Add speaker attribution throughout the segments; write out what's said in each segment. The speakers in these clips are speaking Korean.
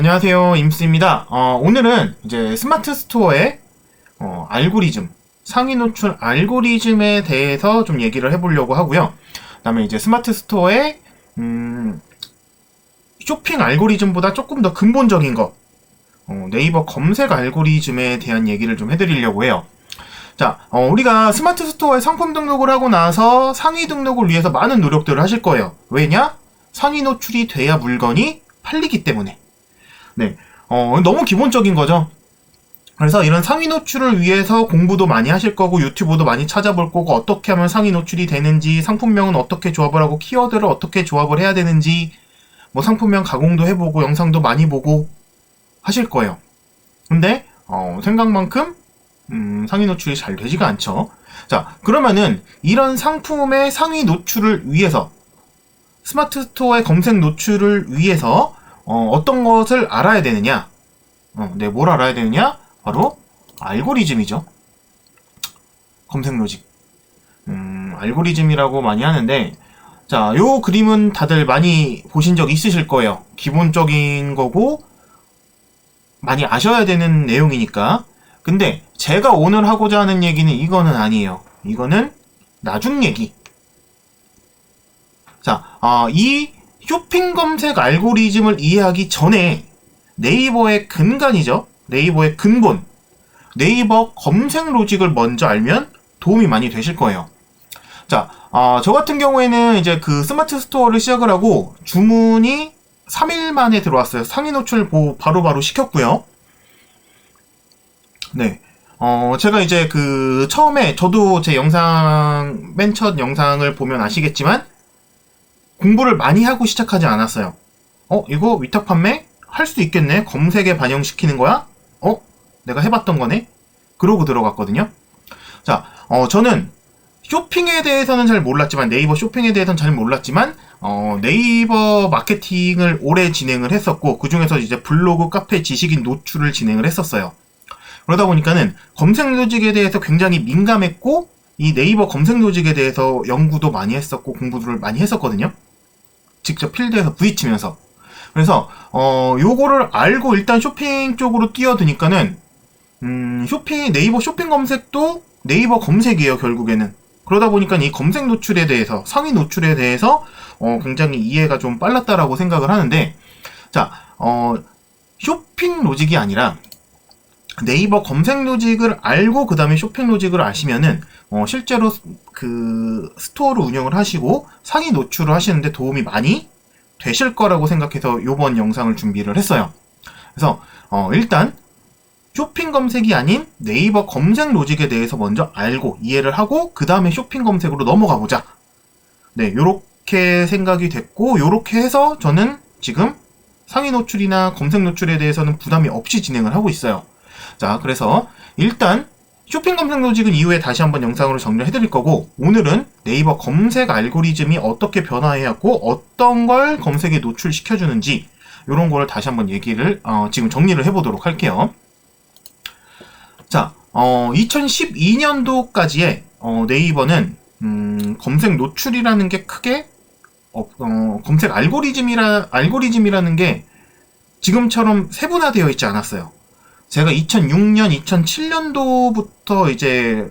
Speaker 1: 안녕하세요, 임스입니다. 오늘은 이제 스마트 스토어의 알고리즘, 상위 노출 알고리즘에 대해서 좀 얘기를 해보려고 하고요. 그다음에 이제 스마트 스토어의 쇼핑 알고리즘보다 조금 더 근본적인 거, 네이버 검색 알고리즘에 대한 얘기를 좀 해드리려고 해요. 자, 우리가 스마트 스토어에 상품 등록을 하고 나서 상위 등록을 위해서 많은 노력들을 하실 거예요. 왜냐? 상위 노출이 돼야 물건이 팔리기 때문에. 네, 너무 기본적인 거죠. 그래서 이런 상위 노출을 위해서 공부도 많이 하실 거고 유튜브도 많이 찾아볼 거고 어떻게 하면 상위 노출이 되는지, 상품명은 어떻게 조합을 하고 키워드를 어떻게 조합을 해야 되는지, 뭐 상품명 가공도 해보고 영상도 많이 보고 하실 거예요. 근데 생각만큼 상위 노출이 잘 되지가 않죠. 자, 그러면은 이런 상품의 상위 노출을 위해서, 스마트 스토어의 검색 노출을 위해서 어떤 것을 알아야 되느냐? 뭘 알아야 되느냐? 바로 알고리즘이죠. 검색 로직. 알고리즘이라고 많이 하는데, 자, 요 그림은 다들 많이 보신 적 있으실 거예요. 기본적인 거고 많이 아셔야 되는 내용이니까. 근데 제가 오늘 하고자 하는 얘기는 이거는 아니에요. 이거는 나중 얘기. 자, 이 쇼핑 검색 알고리즘을 이해하기 전에 네이버의 근간이죠. 네이버의 근본. 네이버 검색 로직을 먼저 알면 도움이 많이 되실 거예요. 자, 저 같은 경우에는 이제 그 스마트 스토어를 시작을 하고 주문이 3일 만에 들어왔어요. 상위 노출 바로바로 시켰고요. 네. 제가 이제 그 처음에 저도 제 영상, 맨 첫 영상을 보면 아시겠지만 공부를 많이 하고 시작하지 않았어요. 이거 위탁 판매? 할 수 있겠네? 검색에 반영시키는 거야? 내가 해봤던 거네? 그러고 들어갔거든요. 자, 저는 쇼핑에 대해서는 잘 몰랐지만, 네이버 쇼핑에 대해서는 잘 몰랐지만, 네이버 마케팅을 오래 진행을 했었고, 그 중에서 이제 블로그, 카페, 지식인 노출을 진행을 했었어요. 그러다 보니까는 검색 로직에 대해서 굉장히 민감했고, 이 네이버 검색 로직에 대해서 연구도 많이 했었고, 공부를 많이 했었거든요. 직접 필드에서 부딪히면서. 그래서 요거를 알고 일단 쇼핑 쪽으로 뛰어드니까는 네이버 쇼핑 검색도 네이버 검색이에요, 결국에는. 그러다 보니까 이 검색 노출에 대해서, 상위 노출에 대해서 굉장히 이해가 좀 빨랐다라고 생각을 하는데, 자, 쇼핑 로직이 아니라 네이버 검색 로직을 알고 그 다음에 쇼핑 로직을 아시면은 실제로 그 스토어를 운영을 하시고 상위 노출을 하시는데 도움이 많이 되실 거라고 생각해서 요번 영상을 준비를 했어요. 그래서 일단 쇼핑 검색이 아닌 네이버 검색 로직에 대해서 먼저 알고 이해를 하고 그 다음에 쇼핑 검색으로 넘어가 보자. 네, 요렇게 생각이 됐고, 요렇게 해서 저는 지금 상위 노출이나 검색 노출에 대해서는 부담이 없이 진행을 하고 있어요. 자, 그래서 일단 쇼핑 검색 로직은 이후에 다시 한번 영상으로 정리를 해드릴 거고, 오늘은 네이버 검색 알고리즘이 어떻게 변화해왔고 어떤 걸 검색에 노출시켜주는지 이런 거를 다시 한번 얘기를 지금 정리를 해보도록 할게요. 자, 2012년도까지의 네이버는 검색 노출이라는 게 크게 검색 알고리즘이라는 게 지금처럼 세분화되어 있지 않았어요. 제가 2006년, 2007년도부터 이제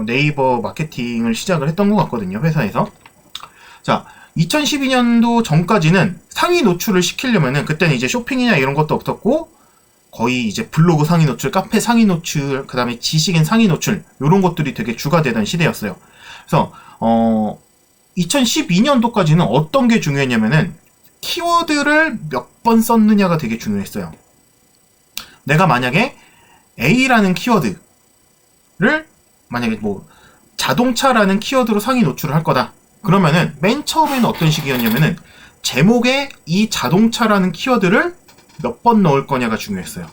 Speaker 1: 네이버 마케팅을 시작을 했던 것 같거든요, 회사에서. 자, 2012년도 전까지는 상위 노출을 시키려면은 그때는 이제 쇼핑이나 이런 것도 없었고 거의 이제 블로그 상위 노출, 카페 상위 노출, 그 다음에 지식인 상위 노출 이런 것들이 되게 주가 되던 시대였어요. 그래서 2012년도까지는 어떤 게 중요했냐면은 키워드를 몇 번 썼느냐가 되게 중요했어요. 내가 만약에 A라는 키워드를 만약에 뭐 자동차라는 키워드로 상위 노출을 할 거다. 그러면은 맨 처음에는 어떤 식이었냐면은 제목에 이 자동차라는 키워드를 몇 번 넣을 거냐가 중요했어요.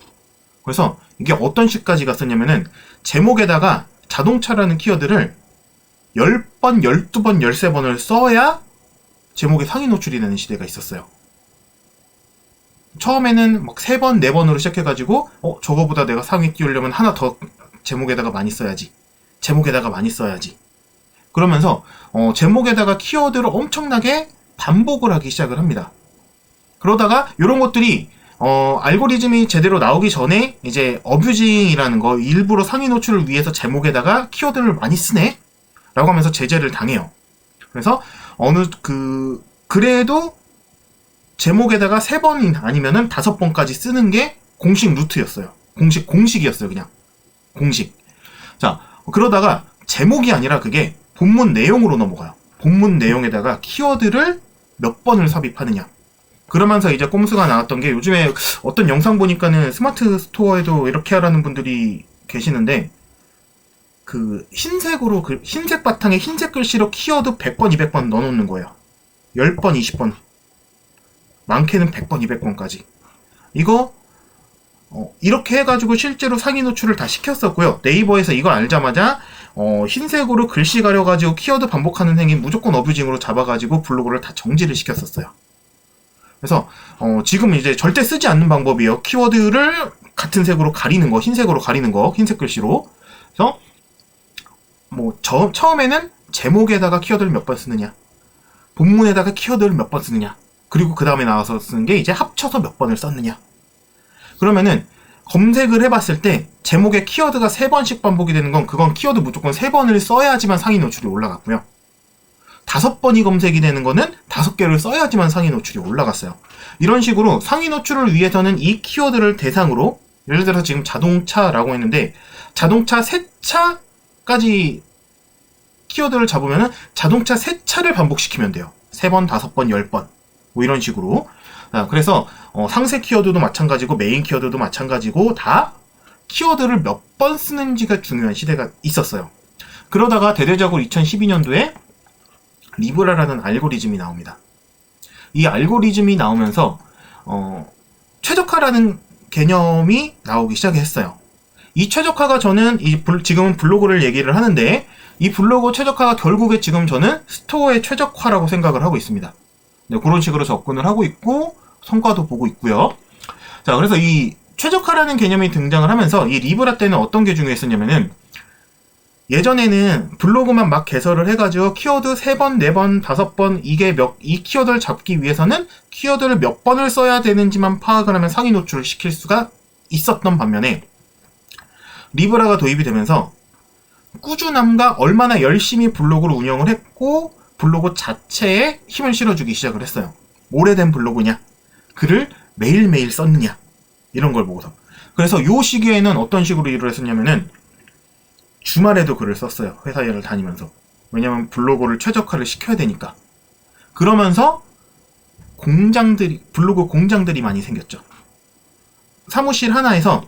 Speaker 1: 그래서 이게 어떤 식까지 갔었냐면은 제목에다가 자동차라는 키워드를 10번, 12번, 13번을 써야 제목에 상위 노출이 되는 시대가 있었어요. 처음에는 막 3번, 4번으로 시작해가지고 저거보다 내가 상위 띄우려면 하나 더 제목에다가 많이 써야지. 제목에다가 많이 써야지. 그러면서 제목에다가 키워드를 엄청나게 반복을 하기 시작을 합니다. 그러다가 이런 것들이 알고리즘이 제대로 나오기 전에 이제 어뷰징이라는 거, 일부러 상위 노출을 위해서 제목에다가 키워드를 많이 쓰네? 라고 하면서 제재를 당해요. 그래서 그래도 제목에다가 3번 아니면은 5번까지 쓰는 게 공식 루트였어요. 공식이었어요, 그냥. 공식. 자, 그러다가 제목이 아니라 그게 본문 내용으로 넘어가요. 본문 내용에다가 키워드를 몇 번을 삽입하느냐. 그러면서 이제 꼼수가 나왔던 게, 요즘에 어떤 영상 보니까는 스마트 스토어에도 이렇게 하라는 분들이 계시는데, 흰색 바탕에 흰색 글씨로 키워드 100번, 200번 넣어놓는 거예요. 10번, 20번. 많게는 100번, 200번까지. 이거, 이렇게 해가지고 실제로 상위 노출을 다 시켰었고요. 네이버에서 이걸 알자마자, 흰색으로 글씨 가려가지고 키워드 반복하는 행위 무조건 어뷰징으로 잡아가지고 블로그를 다 정지를 시켰었어요. 그래서, 지금 이제 절대 쓰지 않는 방법이에요. 키워드를 같은 색으로 가리는 거, 흰색으로 가리는 거, 흰색 글씨로. 그래서, 처음에는 제목에다가 키워드를 몇 번 쓰느냐, 본문에다가 키워드를 몇 번 쓰느냐, 그리고 그 다음에 나와서 쓰는 게 이제 합쳐서 몇 번을 썼느냐. 그러면은 검색을 해봤을 때 제목에 키워드가 3번씩 반복이 되는 건, 그건 키워드 무조건 3번을 써야지만 상위 노출이 올라갔고요. 5번이 검색이 되는 거는 5개를 써야지만 상위 노출이 올라갔어요. 이런 식으로 상위 노출을 위해서는 이 키워드를 대상으로, 예를 들어서 지금 자동차라고 했는데 자동차 세차까지 키워드를 잡으면은 자동차 세차를 반복시키면 돼요. 3번, 5번, 10번. 뭐 이런 식으로. 그래서 상세 키워드도 마찬가지고 메인 키워드도 마찬가지고 다 키워드를 몇 번 쓰는지가 중요한 시대가 있었어요. 그러다가 대대적으로 2012년도에 리브라라는 알고리즘이 나옵니다. 이 알고리즘이 나오면서 최적화라는 개념이 나오기 시작했어요. 이 최적화가 저는 지금은 블로그를 얘기를 하는데, 이 블로그 최적화가 결국에 지금 저는 스토어의 최적화라고 생각을 하고 있습니다. 네, 그런 식으로 접근을 하고 있고 성과도 보고 있고요. 자, 그래서 이 최적화라는 개념이 등장을 하면서 이 리브라 때는 어떤 게 중요했었냐면은, 예전에는 블로그만 막 개설을 해가지고 키워드 3번, 4번, 5번, 이 키워드를 잡기 위해서는 키워드를 몇 번을 써야 되는지만 파악을 하면 상위 노출을 시킬 수가 있었던 반면에, 리브라가 도입이 되면서 꾸준함과 얼마나 열심히 블로그를 운영을 했고 블로그 자체에 힘을 실어주기 시작을 했어요. 오래된 블로그냐, 글을 매일매일 썼느냐, 이런 걸 보고서. 그래서 요 시기에는 어떤 식으로 일을 했었냐면은 주말에도 글을 썼어요. 회사 일을 다니면서. 왜냐면 블로그를 최적화를 시켜야 되니까. 그러면서 블로그 공장들이 많이 생겼죠. 사무실 하나에서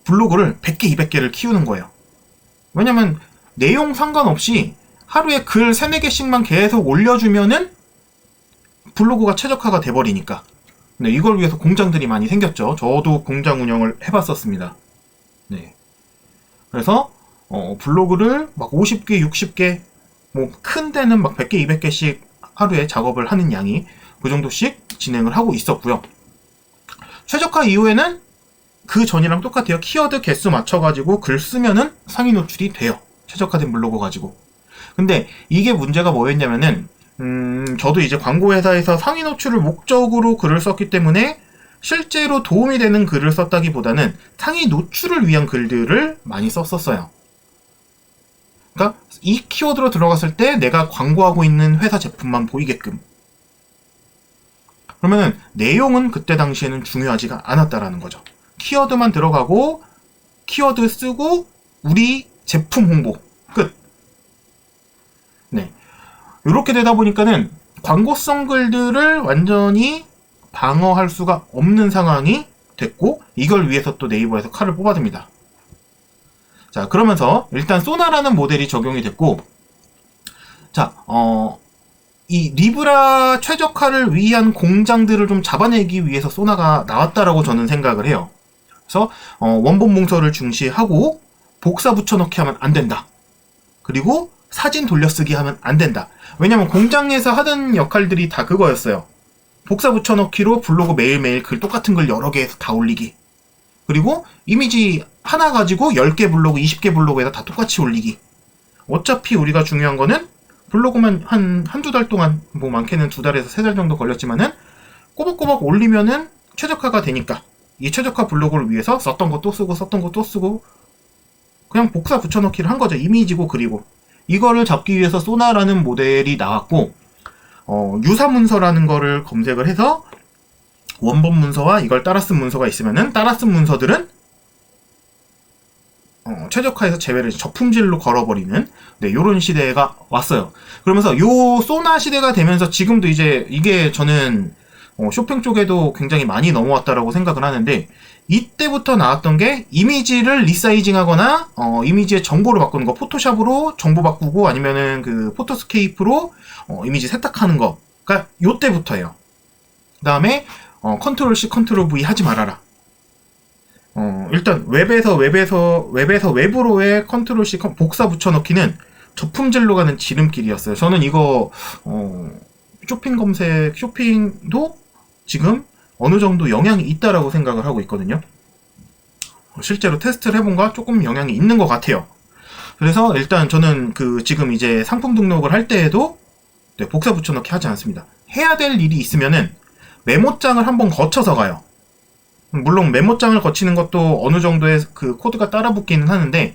Speaker 1: 블로그를 100개, 200개를 키우는 거예요. 왜냐면 내용 상관없이 하루에 글 3, 4개씩만 계속 올려주면은 블로그가 최적화가 돼버리니까. 네, 이걸 위해서 공장들이 많이 생겼죠. 저도 공장 운영을 해봤었습니다. 네. 그래서 블로그를 막 50개, 60개, 뭐 큰 데는 막 100개, 200개씩 하루에 작업을 하는 양이 그 정도씩 진행을 하고 있었고요. 최적화 이후에는 그 전이랑 똑같아요. 키워드 개수 맞춰가지고 글 쓰면은 상위 노출이 돼요. 최적화된 블로그 가지고. 근데 이게 문제가 뭐였냐면은, 저도 이제 광고회사에서 상위 노출을 목적으로 글을 썼기 때문에 실제로 도움이 되는 글을 썼다기보다는 상위 노출을 위한 글들을 많이 썼었어요. 그러니까 이 키워드로 들어갔을 때 내가 광고하고 있는 회사 제품만 보이게끔. 그러면은 내용은 그때 당시에는 중요하지가 않았다라는 거죠. 키워드만 들어가고 키워드 쓰고 우리 제품 홍보 끝. 네, 이렇게 되다 보니까는 광고성 글들을 완전히 방어할 수가 없는 상황이 됐고, 이걸 위해서 또 네이버에서 칼을 뽑아듭니다. 자, 그러면서 일단 소나라는 모델이 적용이 됐고, 자, 이 리브라 최적화를 위한 공장들을 좀 잡아내기 위해서 소나가 나왔다라고 저는 생각을 해요. 그래서 원본 문서를 중시하고 복사 붙여넣기 하면 안 된다. 그리고 사진 돌려쓰기 하면 안 된다. 왜냐면 공장에서 하던 역할들이 다 그거였어요. 복사 붙여넣기로 블로그 매일매일 글 똑같은 글 여러 개에서 다 올리기. 그리고 이미지 하나 가지고 10개 블로그, 20개 블로그에다 다 똑같이 올리기. 어차피 우리가 중요한 거는 블로그만 한두 달 동안, 뭐 많게는 2달에서 3달 정도 걸렸지만은 꼬박꼬박 올리면은 최적화가 되니까 이 최적화 블로그를 위해서 썼던 거 또 쓰고 썼던 거 또 쓰고 그냥 복사 붙여넣기를 한 거죠. 이미지고 그리고 이거를 잡기 위해서 소나라는 모델이 나왔고 유사 문서라는 거를 검색을 해서 원본 문서와 이걸 따라 쓴 문서가 있으면은 따라 쓴 문서들은 최적화해서 제외를 저품질로 걸어버리는 요런 시대가 왔어요. 그러면서 요 소나 시대가 되면서 지금도 이제 이게 저는 쇼핑 쪽에도 굉장히 많이 넘어왔다라고 생각을 하는데 이때부터 나왔던 게 이미지를 리사이징 하거나 이미지의 정보를 바꾸는 거 포토샵으로 정보 바꾸고 아니면은 그 포토스케이프로 이미지 세탁하는 거가 요때부터예요. 그 다음에 컨트롤 C 컨트롤 V 하지 말아라. 일단 웹에서 웹으로의 컨트롤 C 복사 붙여넣기는 저품질로 가는 지름길이었어요. 저는 이거 쇼핑도 지금 어느 정도 영향이 있다라고 생각을 하고 있거든요. 실제로 테스트를 해본가 조금 영향이 있는 것 같아요. 그래서 일단 저는 그 지금 이제 상품 등록을 할 때에도 복사 붙여넣기 하지 않습니다. 해야 될 일이 있으면은 메모장을 한번 거쳐서 가요. 물론 메모장을 거치는 것도 어느 정도의 그 코드가 따라 붙기는 하는데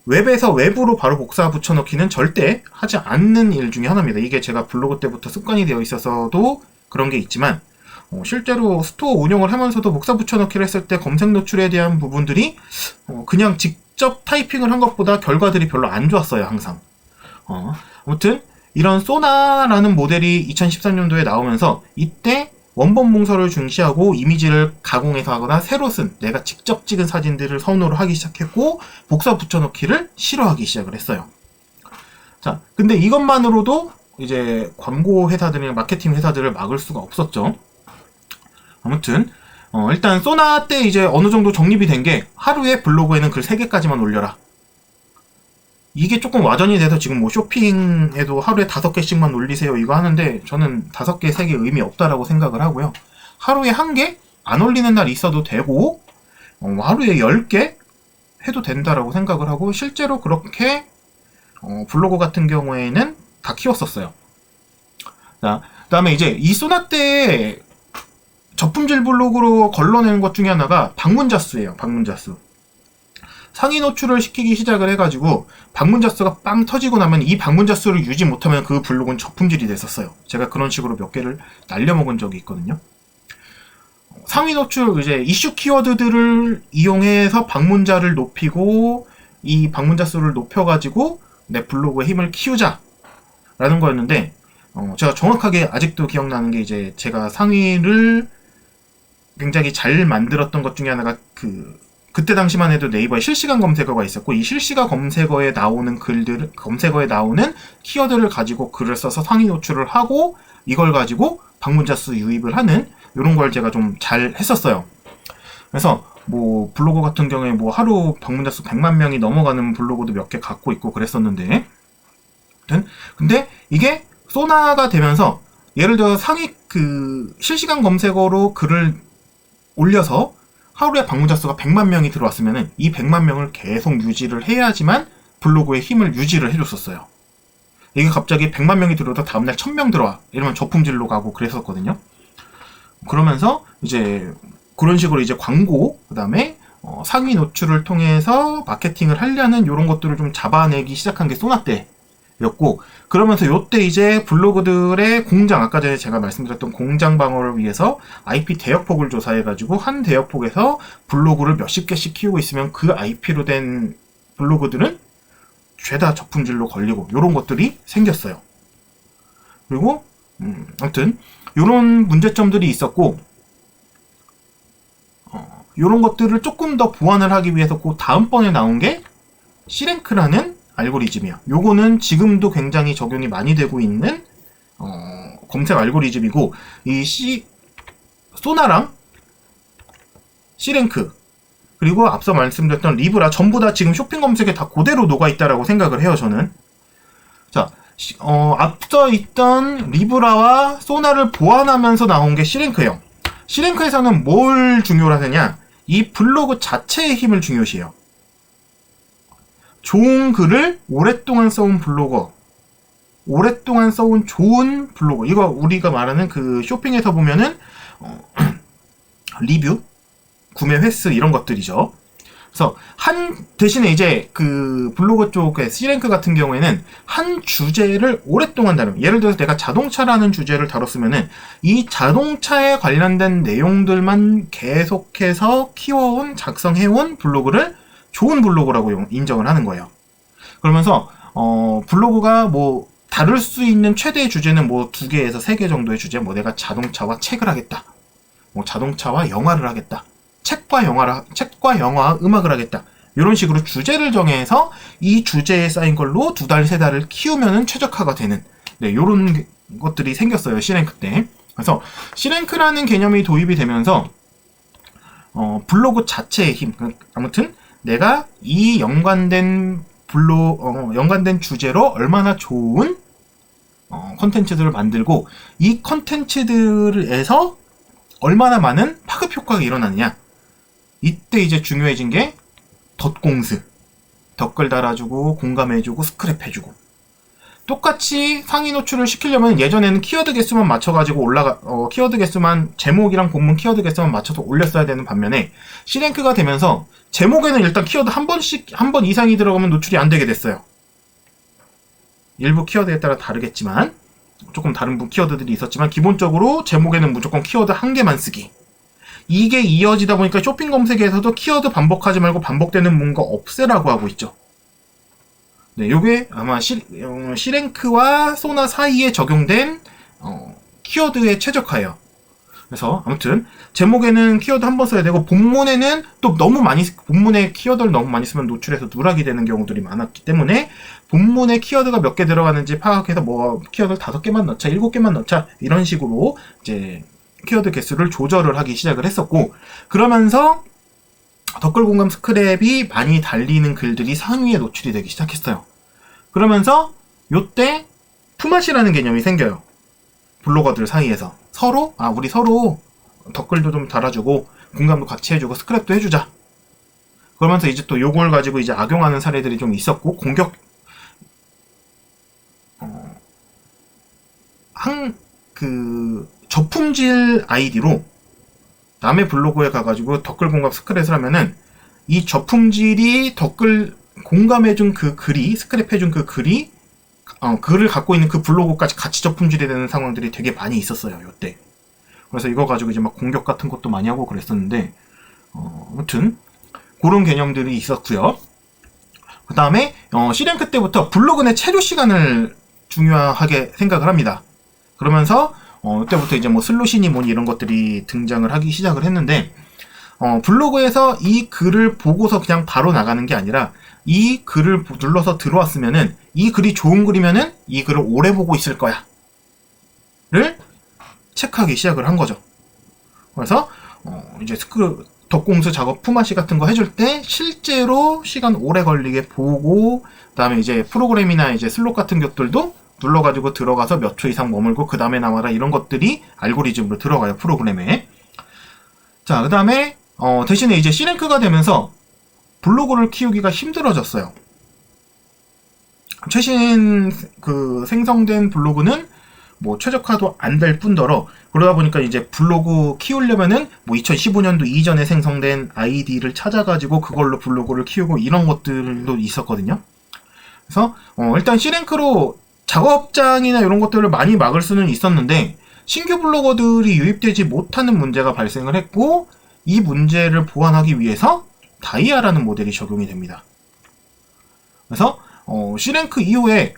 Speaker 1: 웹에서 웹으로 바로 복사 붙여넣기는 절대 하지 않는 일 중에 하나입니다. 이게 제가 블로그 때부터 습관이 되어 있어서도 그런 게 있지만 실제로 스토어 운영을 하면서도 복사 붙여넣기를 했을 때 검색 노출에 대한 부분들이 그냥 직접 타이핑을 한 것보다 결과들이 별로 안 좋았어요. 항상. 아무튼 이런 소나라는 모델이 2013년도에 나오면서 이때 원본 문서를 중시하고 이미지를 가공해서 하거나 새로 쓴 내가 직접 찍은 사진들을 선호를 하기 시작했고 복사 붙여넣기를 싫어하기 시작을 했어요. 자, 근데 이것만으로도 이제 광고 회사들이나 마케팅 회사들을 막을 수가 없었죠. 아무튼 일단 소나 때 이제 어느 정도 정립이 된 게 하루에 블로그에는 글 3개까지만 올려라. 이게 조금 와전이 돼서 지금 뭐 쇼핑에도 하루에 5개씩만 올리세요 이거 하는데 저는 5개, 3개 의미 없다라고 생각을 하고요. 하루에 1개 안 올리는 날 있어도 되고 하루에 10개 해도 된다라고 생각을 하고 실제로 그렇게 블로그 같은 경우에는 다 키웠었어요. 자, 그다음에 이제 이 소나 때 저품질 블로그로 걸러내는 것 중에 하나가 방문자 수예요. 방문자 수. 상위 노출을 시키기 시작을 해가지고 방문자 수가 빵 터지고 나면 이 방문자 수를 유지 못하면 그 블로그는 저품질이 됐었어요. 제가 그런 식으로 몇 개를 날려먹은 적이 있거든요. 상위 노출 이제 이슈 키워드들을 이용해서 방문자를 높이고 이 방문자 수를 높여가지고 내 블로그의 힘을 키우자 라는 거였는데 제가 정확하게 아직도 기억나는 게 이제 제가 상위를 굉장히 잘 만들었던 것 중에 하나가 그때 당시만 해도 네이버에 실시간 검색어가 있었고 이 실시간 검색어에 나오는 검색어에 나오는 키워드를 가지고 글을 써서 상위 노출을 하고 이걸 가지고 방문자 수 유입을 하는 이런 걸 제가 좀 잘 했었어요. 그래서 뭐 블로그 같은 경우에 뭐 하루 방문자 수 100만 명이 넘어가는 블로그도 몇 개 갖고 있고 그랬었는데 근데 이게 소나가 되면서 예를 들어 상위 실시간 검색어로 글을 올려서 하루에 방문자 수가 100만 명이 들어왔으면 이 100만 명을 계속 유지를 해야지만 블로그의 힘을 유지를 해줬었어요. 이게 갑자기 100만 명이 들어오다 다음날 1000명 들어와 이러면 저품질로 가고 그랬었거든요. 그러면서 이제 그런 식으로 이제 광고 그 다음에 상위 노출을 통해서 마케팅을 하려는 이런 것들을 좀 잡아내기 시작한 게 소나 때였고 그러면서 요때 이제 블로그들의 공장 아까 전에 제가 말씀드렸던 공장 방어를 위해서 IP 대역폭을 조사해가지고 한 대역폭에서 블로그를 몇십 개씩 키우고 있으면 그 IP로 된 블로그들은 죄다 저품질로 걸리고 요런 것들이 생겼어요. 그리고 아무튼 요런 문제점들이 있었고 요런 것들을 조금 더 보완을 하기 위해서 그 다음번에 나온 게 C랭크라는 알고리즘이야. 요거는 지금도 굉장히 적용이 많이 되고 있는 검색 알고리즘이고 이 소나랑 C랭크 그리고 앞서 말씀드렸던 리브라 전부 다 지금 쇼핑 검색에 다 그대로 녹아있다라고 생각을 해요. 저는. 자, 앞서 있던 리브라와 소나를 보완하면서 나온 게 C랭크예요. C랭크에서는 뭘 중요로 하느냐 이 블로그 자체의 힘을 중요시해요. 좋은 글을 오랫동안 써온 블로거, 오랫동안 써온 좋은 블로거. 이거 우리가 말하는 그 쇼핑에서 보면은 리뷰, 구매 횟수 이런 것들이죠. 그래서 대신에 이제 그 블로그 쪽의 C랭크 같은 경우에는 한 주제를 오랫동안 다루면, 예를 들어서 내가 자동차라는 주제를 다뤘으면은 이 자동차에 관련된 내용들만 계속해서 키워온, 작성해온 블로그를 좋은 블로그라고 인정을 하는 거예요. 그러면서 블로그가 뭐 다룰 수 있는 최대의 주제는 뭐 2개에서 3개 정도의 주제, 뭐 내가 자동차와 책을 하겠다, 뭐 자동차와 영화를 하겠다, 책과 영화, 음악을 하겠다, 이런 식으로 주제를 정해서 이 주제에 쌓인 걸로 2달, 3달을 키우면은 최적화가 되는, 이런 것들이 생겼어요, C랭크 때. 그래서 C랭크라는 개념이 도입이 되면서 블로그 자체의 힘, 아무튼 내가 이 연관된 연관된 주제로 얼마나 좋은 컨텐츠들을 만들고, 이 컨텐츠들에서 얼마나 많은 파급 효과가 일어나느냐, 이때 이제 중요해진 게 덧공스, 댓글 달아주고 공감해주고 스크랩해주고. 똑같이 상위 노출을 시키려면 예전에는 키워드 개수만 맞춰가지고 키워드 개수만, 제목이랑 본문 키워드 개수만 맞춰서 올렸어야 되는 반면에 C랭크가 되면서 제목에는 일단 키워드 한 번 이상이 들어가면 노출이 안 되게 됐어요. 일부 키워드에 따라 다르겠지만, 조금 다른 키워드들이 있었지만, 기본적으로 제목에는 무조건 키워드 1개만 쓰기. 이게 이어지다 보니까 쇼핑 검색에서도 키워드 반복하지 말고 반복되는 문구 없애라고 하고 있죠. 네, 요게 아마 C랭크와 소나 사이에 적용된 키워드의 최적화예요. 그래서 아무튼 제목에는 키워드 한 번 써야 되고, 본문에는 또 본문에 키워드를 너무 많이 쓰면 노출해서 누락이 되는 경우들이 많았기 때문에 본문에 키워드가 몇 개 들어가는지 파악해서 뭐 키워드를 5개만 넣자, 7개만 넣자, 이런 식으로 이제 키워드 개수를 조절을 하기 시작을 했었고, 그러면서 댓글 공감 스크랩이 많이 달리는 글들이 상위에 노출이 되기 시작했어요. 그러면서 요때 품앗이라는 개념이 생겨요. 블로거들 사이에서 우리 서로 댓글도 좀 달아주고 공감도 같이 해주고 스크랩도 해주자. 그러면서 이제 또 요걸 가지고 이제 악용하는 사례들이 좀 있었고, 저품질 아이디로 남의 블로그에 가가지고 댓글 공감 스크랩을 하면은 이 저품질이 댓글 공감해준 그 글이, 스크랩해준 그 글이, 글을 갖고 있는 그 블로그까지 같이 저품질이 되는 상황들이 되게 많이 있었어요, 요때. 그래서 이거 가지고 이제 막 공격 같은 것도 많이 하고 그랬었는데, 아무튼 그런 개념들이 있었고요. 그 다음에 C랭크 때부터 블로그 내 체류 시간을 중요하게 생각을 합니다. 그러면서 이때부터 이제 뭐 슬롯이니 뭐니 이런 것들이 등장을 하기 시작을 했는데, 블로그에서 이 글을 보고서 그냥 바로 나가는 게 아니라, 이 글을 눌러서 들어왔으면은, 이 글이 좋은 글이면은 이 글을 오래 보고 있을 거야 를 체크하기 시작을 한 거죠. 그래서 이제 덧공수 작업, 품앗이 같은 거 해줄 때 실제로 시간 오래 걸리게 보고, 그 다음에 이제 프로그램이나 이제 슬롯 같은 것들도 눌러가지고 들어가서 몇 초 이상 머물고 그 다음에 나와라, 이런 것들이 알고리즘으로 들어가요, 프로그램에. 자, 그 다음에 대신에 이제 C랭크가 되면서 블로그를 키우기가 힘들어졌어요. 최신 생성된 블로그는 뭐 최적화도 안 될 뿐더러, 그러다 보니까 이제 블로그 키우려면은 뭐 2015년도 이전에 생성된 아이디를 찾아가지고 그걸로 블로그를 키우고 이런 것들도 있었거든요. 그래서 일단 C랭크로 작업장이나 이런 것들을 많이 막을 수는 있었는데, 신규 블로거들이 유입되지 못하는 문제가 발생을 했고, 이 문제를 보완하기 위해서 다이아라는 모델이 적용이 됩니다. 그래서 C랭크 이후에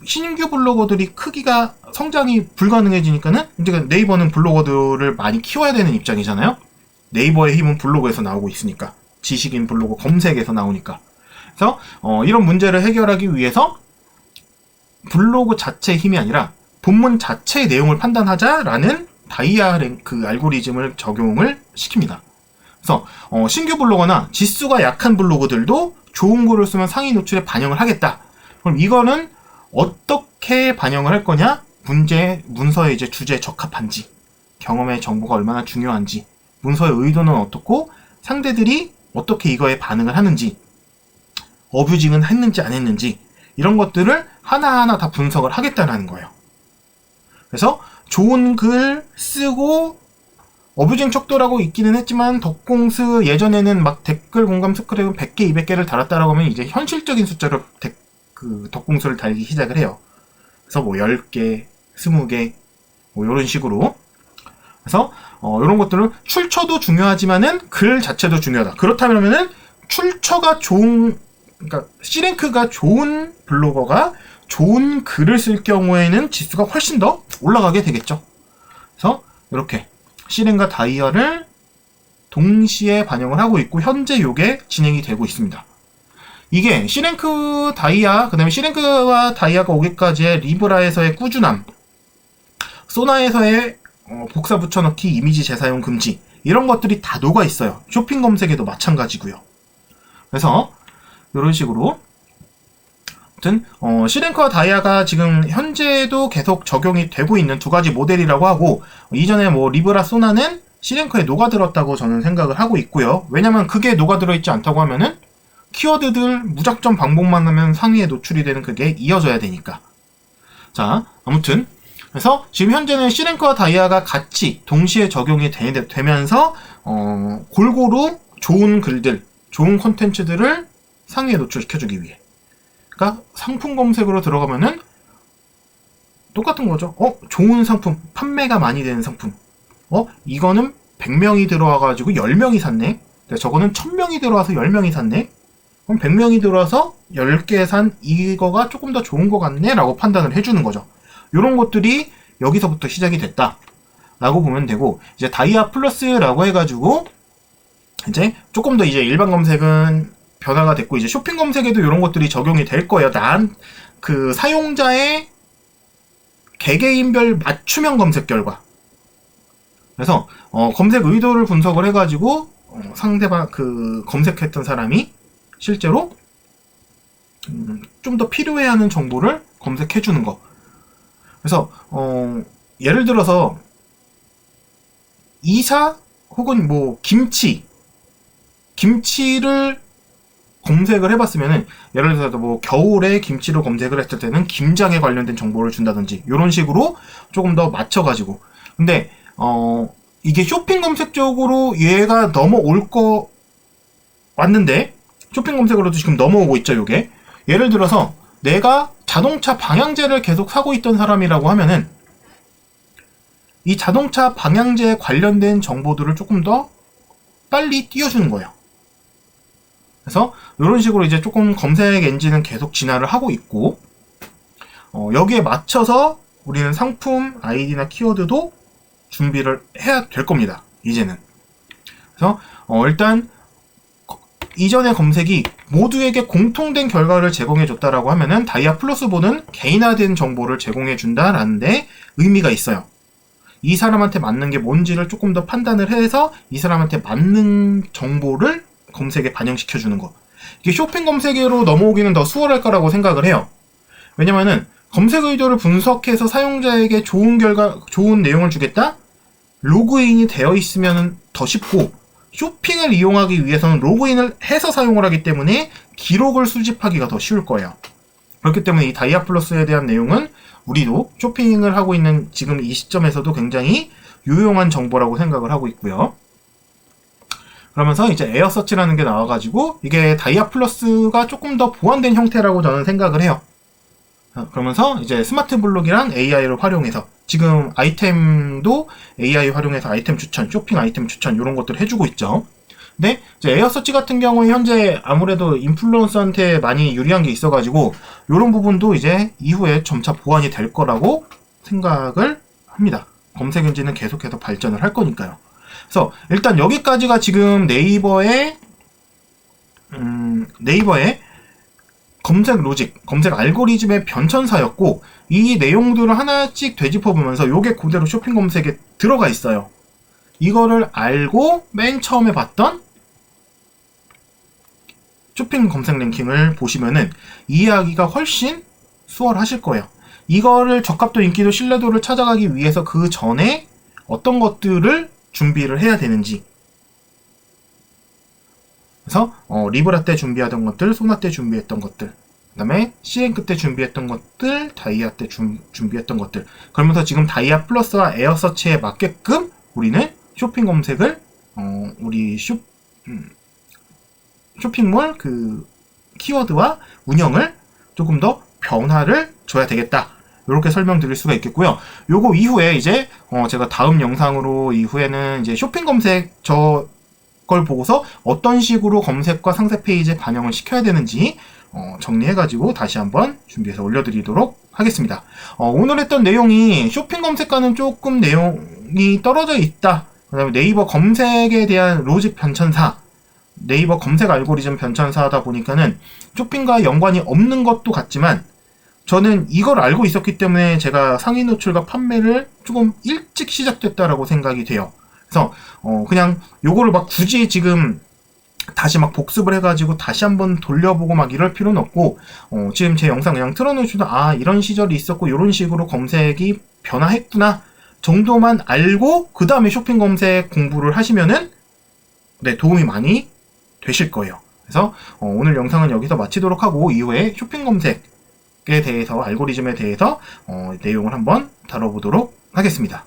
Speaker 1: 신규 블로거들이 크기가 성장이 불가능해지니까는 이제 네이버는 블로거들을 많이 키워야 되는 입장이잖아요. 네이버의 힘은 블로그에서 나오고 있으니까, 지식인 블로그 검색에서 나오니까. 그래서 이런 문제를 해결하기 위해서 블로그 자체의 힘이 아니라 본문 자체의 내용을 판단하자라는 다이아 랭크 알고리즘을 적용을 시킵니다. 그래서 신규 블로거나 지수가 약한 블로그들도 좋은 글을 쓰면 상위 노출에 반영을 하겠다. 그럼 이거는 어떻게 반영을 할 거냐? 문서의 이제 주제에 적합한지, 경험의 정보가 얼마나 중요한지, 문서의 의도는 어떻고, 상대들이 어떻게 이거에 반응을 하는지, 어뷰징은 했는지 안 했는지, 이런 것들을 하나하나 다 분석을 하겠다는 거예요. 그래서 좋은 글 쓰고 어뷰징 척도라고 있기는 했지만 덕공스 예전에는 막 댓글 공감 스크랩은 100개, 200개를 달았다라고 하면 이제 현실적인 숫자로 그 덕공수를 달기 시작을 해요. 그래서 뭐 10개, 20개 뭐 이런 식으로. 그래서 이런 것들을 출처도 중요하지만은 글 자체도 중요하다. 그렇다면은 출처가 좋은, 그러니까 C랭크가 좋은 블로거가 좋은 글을 쓸 경우에는 지수가 훨씬 더 올라가게 되겠죠. 그래서 이렇게 C랭크와 다이아를 동시에 반영을 하고 있고 현재 이게 진행이 되고 있습니다. 이게 C랭크 다이아, 그 다음에 C랭크와 다이아가 오기까지의 리브라에서의 꾸준함, 소나에서의 복사 붙여넣기, 이미지 재사용 금지, 이런 것들이 다 녹아 있어요. 쇼핑 검색에도 마찬가지고요. 그래서 이런 식으로 아무튼 C랭크와 다이아가 지금 현재도 계속 적용이 되고 있는 두 가지 모델이라고 하고, 이전에 뭐 리브라, 소나는 C랭크에 녹아들었다고 저는 생각을 하고 있고요. 왜냐면 그게 녹아들어 있지 않다고 하면은 키워드들 무작정 반복만 하면 상위에 노출이 되는 그게 이어져야 되니까. 자, 아무튼 그래서 지금 현재는 C랭크와 다이아가 같이 동시에 적용이 되면서 골고루 좋은 글들, 좋은 콘텐츠들을 상위에 노출시켜주기 위해. 그러니까 상품 검색으로 들어가면은 똑같은 거죠. 좋은 상품, 판매가 많이 되는 상품. 이거는 100명이 들어와가지고 10명이 샀네. 저거는 1000명이 들어와서 10명이 샀네. 그럼 100명이 들어와서 10개 산 이거가 조금 더 좋은 것 같네 라고 판단을 해주는 거죠. 이런 것들이 여기서부터 시작이 됐다 라고 보면 되고, 이제 다이아 플러스라고 해가지고 이제 조금 더 이제 일반 검색은 변화가 됐고, 이제 쇼핑 검색에도 이런 것들이 적용이 될 거예요. 그 사용자의 개개인별 맞춤형 검색 결과. 그래서 검색 의도를 분석을 해가지고 상대방 그 검색했던 사람이 실제로 좀 더 필요해하는 정보를 검색해주는 거. 그래서 예를 들어서 이사 혹은 뭐 김치를 검색을 해봤으면은, 예를 들어서 뭐 겨울에 김치를 검색을 했을 때는 김장에 관련된 정보를 준다든지 이런 식으로 조금 더 맞춰가지고. 근데 이게 쇼핑 검색 쪽으로 얘가 넘어올 거 왔는데, 쇼핑 검색으로도 지금 넘어오고 있죠. 요게 예를 들어서 내가 자동차 방향제를 계속 사고 있던 사람이라고 하면은 이 자동차 방향제에 관련된 정보들을 조금 더 빨리 띄워주는 거예요. 그래서 이런 식으로 이제 조금 검색 엔진은 계속 진화를 하고 있고, 여기에 맞춰서 우리는 상품 아이디나 키워드도 준비를 해야 될 겁니다. 이제는. 그래서 일단 이전의 검색이 모두에게 공통된 결과를 제공해줬다라고 하면은 다이아 플러스4는 개인화된 정보를 제공해준다라는 데 의미가 있어요. 이 사람한테 맞는 게 뭔지를 조금 더 판단을 해서 이 사람한테 맞는 정보를 검색에 반영시켜주는 거. 이게 쇼핑 검색으로 넘어오기는 더 수월할 거라고 생각을 해요. 왜냐면은 검색 의도를 분석해서 사용자에게 좋은 내용을 주겠다? 로그인이 되어 있으면 더 쉽고, 쇼핑을 이용하기 위해서는 로그인을 해서 사용을 하기 때문에 기록을 수집하기가 더 쉬울 거예요. 그렇기 때문에 이 다이아 플러스에 대한 내용은 우리도 쇼핑을 하고 있는 지금 이 시점에서도 굉장히 유용한 정보라고 생각을 하고 있고요. 그러면서 이제 에어서치라는 게 나와가지고 이게 다이아 플러스가 조금 더 보완된 형태라고 저는 생각을 해요. 그러면서 이제 스마트 블록이랑 AI를 활용해서 지금 아이템도 AI 활용해서 아이템 추천, 쇼핑 아이템 추천 이런 것들을 해주고 있죠. 근데 이제 에어서치 같은 경우에 현재 아무래도 인플루언서한테 많이 유리한 게 있어가지고 이런 부분도 이제 이후에 점차 보완이 될 거라고 생각을 합니다. 검색 엔진은 계속해서 발전을 할 거니까요. 그래서 일단 여기까지가 지금 네이버의 검색 로직, 검색 알고리즘의 변천사였고, 이 내용들을 하나씩 되짚어보면서 요게 그대로 쇼핑 검색에 들어가 있어요. 이거를 알고 맨 처음에 봤던 쇼핑 검색 랭킹을 보시면은 이해하기가 훨씬 수월하실 거예요. 이거를 적합도, 인기도, 신뢰도를 찾아가기 위해서 그 전에 어떤 것들을 준비를 해야 되는지. 그래서 리브라 때 준비하던 것들, 소나 때 준비했던 것들, 그 다음에 C랭크 때 준비했던 것들, 다이아 때 준비했던 것들, 그러면서 지금 다이아 플러스와 에어서치에 맞게끔 우리는 쇼핑 검색을 우리 쇼핑몰 그 키워드와 운영을 조금 더 변화를 줘야 되겠다. 이렇게 설명드릴 수가 있겠고요. 요거 이후에 이제 제가 다음 영상으로 이후에는 이제 쇼핑 검색 저걸 보고서 어떤 식으로 검색과 상세 페이지에 반영을 시켜야 되는지 정리해가지고 다시 한번 준비해서 올려드리도록 하겠습니다. 오늘 했던 내용이 쇼핑 검색과는 조금 내용이 떨어져 있다. 그 다음에 네이버 검색에 대한 로직 변천사, 네이버 검색 알고리즘 변천사하다 보니까는 쇼핑과 연관이 없는 것도 같지만 저는 이걸 알고 있었기 때문에 제가 상위 노출과 판매를 조금 일찍 시작됐다라고 생각이 돼요. 그래서 그냥 요거를 막 굳이 지금 다시 막 복습을 해가지고 다시 한번 돌려보고 막 이럴 필요는 없고 지금 제 영상 그냥 틀어놓으셔도 이런 시절이 있었고 이런 식으로 검색이 변화했구나 정도만 알고 그 다음에 쇼핑 검색 공부를 하시면은 네, 도움이 많이 되실 거예요. 그래서 오늘 영상은 여기서 마치도록 하고 이후에 쇼핑 검색에 대해서 알고리즘에 대해서 내용을 한번 다뤄보도록 하겠습니다.